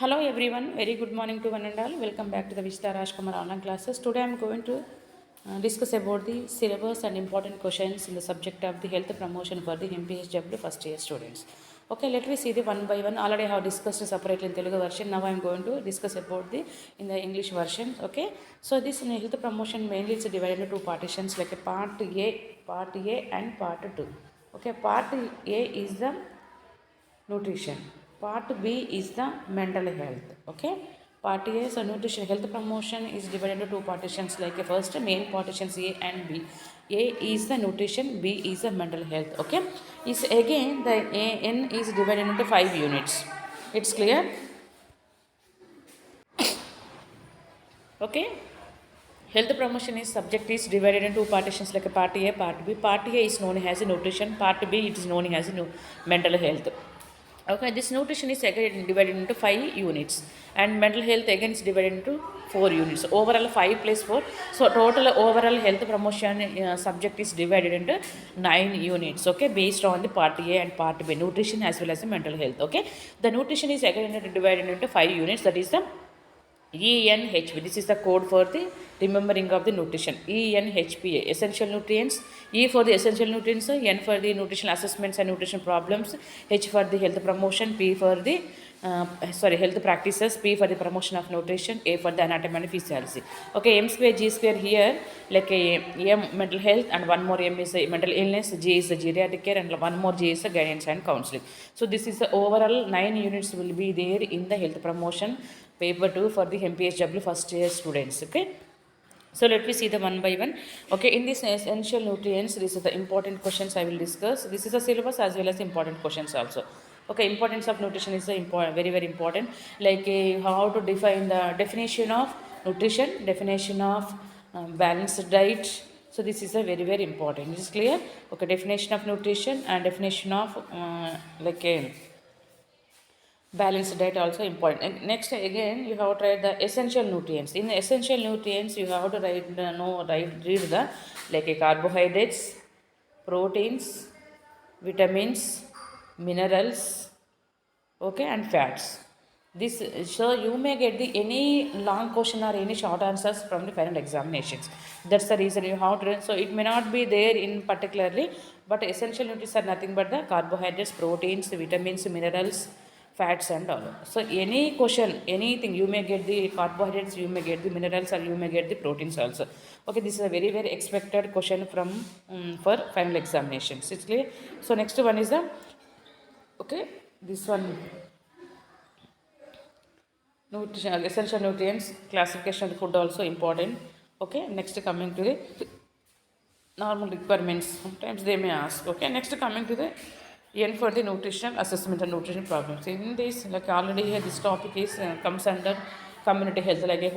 Hello everyone, very good morning to one and all. Welcome back to the Vishta Rajkumar online classes. Today I am going to discuss about the syllabus and important questions in the subject of the health promotion for the MPHW first year students. Okay, let me see the one by one. Already I have discussed separately in Telugu version. Now I am going to discuss about the in the English version. Okay, so this in health promotion mainly is divided into two partitions like a part A and part 2. Okay, part A is the nutrition. Part B is the mental health. Okay, part A is nutrition. Health promotion is divided into two partitions like first main partitions A and B. A is the nutrition, B is the mental health. Okay, is again the AN is divided into 5 units. It's clear? Okay, health promotion is subject is divided into two partitions like a part A, part B. Part A is known as nutrition, part B it is known as mental health. Okay, this nutrition is again divided into 5 units, and mental health again is divided into 4 units. Overall 5 plus 4, so total overall health promotion subject is divided into 9 units. Okay, based on the part A and part B, nutrition as well as the mental health. Okay, the nutrition is again divided into 5 units. That is the ENHP. This is the code for the remembering of the nutrition. ENHPA, essential nutrients. E for the essential nutrients, N for the nutritional assessments and nutrition problems, H for the health promotion, P for the health practices, P for the promotion of nutrition, A for the anatomy and physiology. Okay, M square, G square here, like a M mental health, and one more M is a mental illness, G is the geriatric care, and one more G is the guidance and counseling. So this is the overall 9 units will be there in the health promotion paper 2 for the MPHW first year students. Okay, so let me see the one by one. Okay, in this essential nutrients, this is the important questions I will discuss. This is a syllabus as well as important questions also. Okay, importance of nutrition is the very very important, like how to define the definition of nutrition, definition of balanced diet. So this is a very very important. Is it clear? Okay, definition of nutrition and definition of like a balanced diet also important. And next again you have to write the essential nutrients. In the essential nutrients you have to write the read the like a carbohydrates, proteins, vitamins, minerals, okay, and fats. This, so you may get the any long question or any short answers from the final examinations. That's the reason you have to, so it may not be there in particularly, but essential nutrients are nothing but the carbohydrates, proteins, vitamins, minerals, fats and all. So any question, anything, you may get the carbohydrates, you may get the minerals, or you may get the proteins also. Okay, this is a very very expected question from for final examinations. It's clear? So next one is the, okay, this one, nutrition, essential nutrients, classification of the food also important. Okay, next coming to the normal requirements. Sometimes they may ask. Okay, next coming to the N for the nutritional assessment and nutrition problems. In this, like already here, this topic is comes under community health, like a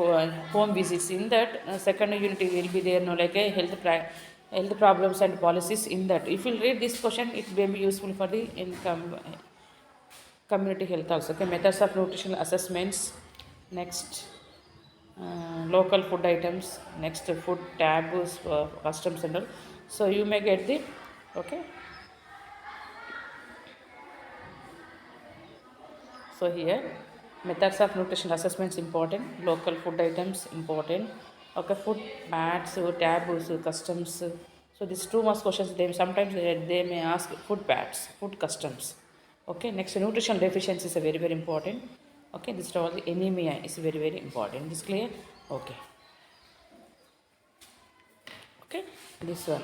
home visits. In that second unit will be there, no, like a health problems and policies. In that, if you read this question, it may be useful for the income community health also. Okay, methods of nutritional assessments. Next, local food items. Next, food taboos, customs and all. So you may get the, okay. So here, methods of nutrition assessments important, local food items important. Okay, food pads, taboos, customs. So these two most questions. They sometimes they may ask food pads, food customs. Okay, next nutritional deficiency is a very very important. Okay, this is all the anemia is very very important. This clear? Okay. Okay, this one.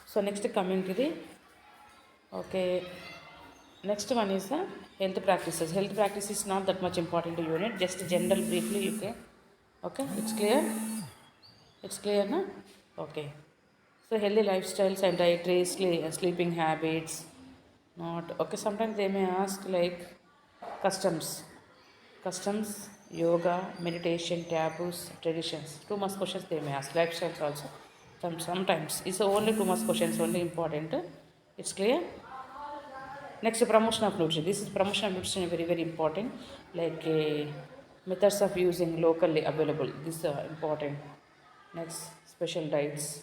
So next coming to the, okay, next one is the health practices. Health practice is not that much important unit, just general briefly you can. Okay, it's clear? It's clear, na? Okay. So healthy lifestyles and dietary sleeping habits. Not okay. Sometimes they may ask like customs, yoga, meditation, taboos, traditions. 2 marks questions they may ask. Lifestyles also. Sometimes it's only 2 marks questions. Only important. It's clear. Next, promotion of nutrition. This is promotion of nutrition very very important. Like methods of using locally available. This is important. Next, special diets.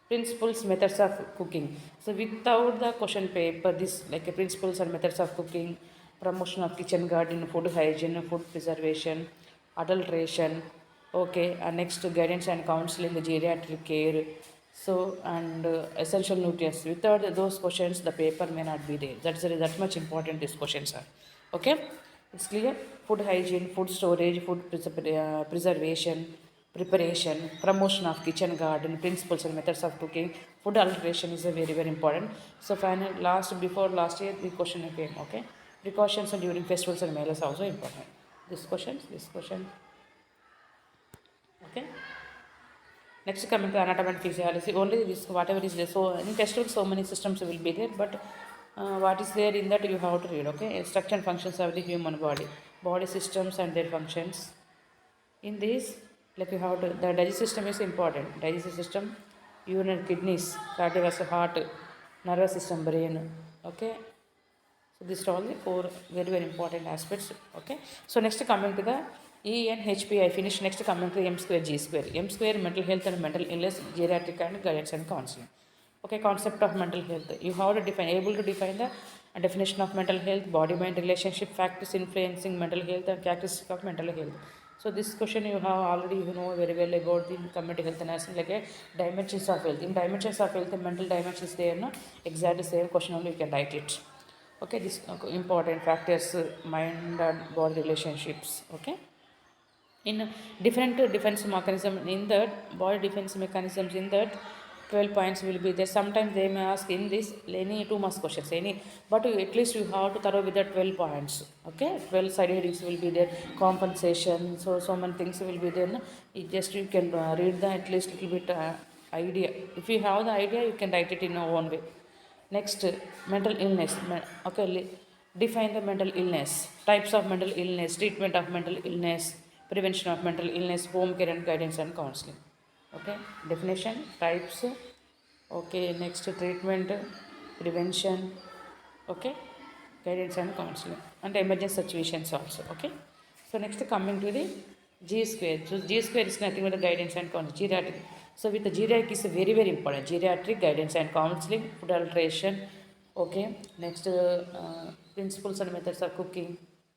Principles, methods of cooking. So without the question paper, this like principles and methods of cooking, promotion of kitchen garden, food hygiene, food preservation, adulteration. Okay, and next guidance and counseling, geriatric care. So and essential nutrients. Without those questions, the paper may not be there. That much important these questions are. Okay, it's clear. Food hygiene, food storage, preservation, preparation, promotion of kitchen garden, principles and methods of cooking, food alteration is a very important. So final before last year the question came. Okay, precautions during festivals and meals also important. This question. Okay. Next coming to anatomy and physiology, only this whatever is there. So in textbook so many systems will be there, but what is there in that you have to read. Okay, structure and functions of the human body systems and their functions. In this, like you have to, the digestive system is important. Digestive system, urinary, kidneys, cardiovascular, heart, nervous system, brain. Okay, so these are all the four very important aspects. Okay. So next coming to the ENHP, I finish. Next coming to M square G square. M square mental health and mental illness, geriatric and guidance and counseling. Okay, concept of mental health. You have to able to define the definition of mental health, body-mind relationship, factors influencing mental health and characteristics of mental health. So this question you have already know very well about the community health nursing, like a dimensions of health. In dimensions of health, the mental dimensions there, no exactly same question only you can write it. Okay, this important factors, mind and body relationships. Okay, in different defense mechanism, in that body defense mechanisms, in that 12 points will be there. Sometimes they may ask in this any 2 marks questions, any, but at least you have to thorough with the 12 points. Okay, 12 side headings will be there, compensation, so many things will be there, no? You can read the at least little bit idea. If you have the idea, you can write it in your own way. Next, mental illness. Okay, define the mental illness, types of mental illness, treatment of mental illness, prevention of mental illness, home care and guidance and counseling. Okay, definition, types. Okay, next treatment, prevention. Okay, guidance and counseling, and emergency situations also. Okay, so next coming to the G square. So G square is nothing but the guidance and counseling. Geriatric. So with the geriatric is very important. Geriatric guidance and counseling, food alteration. Okay, next principles and methods of cooking.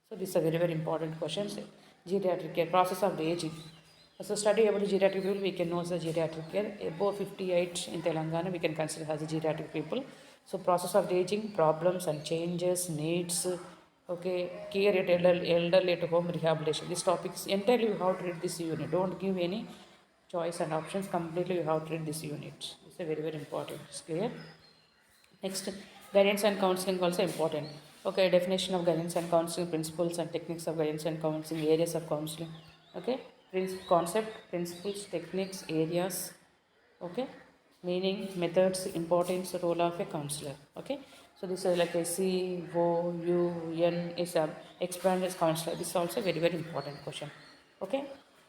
So these are very important questions. Geriatric care, process of aging. So study about geriatric people, we can know the geriatric care. Above 58 in Telangana, we can consider as a geriatric people. So process of aging, problems and changes, needs. Okay, care at elderly at home, rehabilitation. This topic is entirely you have to read this unit. Don't give any choice and options. Completely you have to read this unit. It's a very important. It's clear. Next, guidance and counseling also important. Okay, definition of guidance and counseling, principles and techniques of guidance and counseling, areas of counseling. Okay, concept, principles, techniques, areas. Okay, meaning, methods, importance, role of a counselor. Okay, so this is like a COUN is a expanded counselor. This is also very important question. Okay,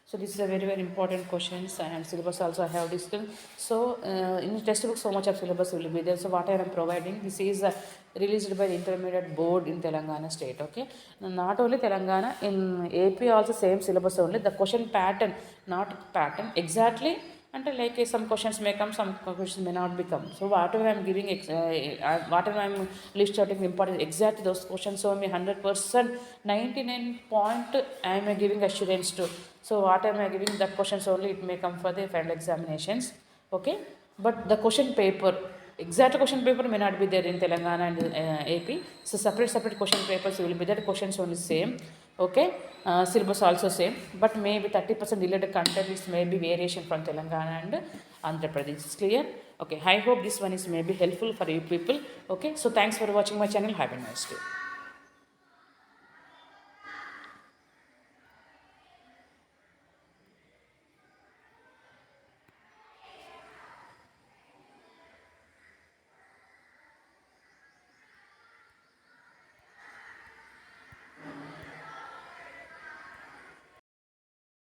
so this is a very important questions, and syllabus also I have discussed. So in textbook so much of syllabus will be there. So what I am providing, this is released by the intermediate board in Telangana state. Okay, not only Telangana, in AP also same syllabus only. The question pattern, not pattern exactly, and like some questions may come, some questions may not become. So whatever I am giving, whatever I am listing important, exactly those questions. So me 100%, 99 point I am giving assurance to. So what am I giving? That questions only it may come for the final examinations. Okay, but the question paper, exact question paper may not be there in Telangana and AP. So separate question papers will be there. Questions only same. Okay, syllabus also same, but maybe 30% related content is maybe variation from Telangana and Andhra Pradesh. It's clear? Okay, I hope this one is maybe helpful for you people. Okay, so thanks for watching my channel. Have a nice day.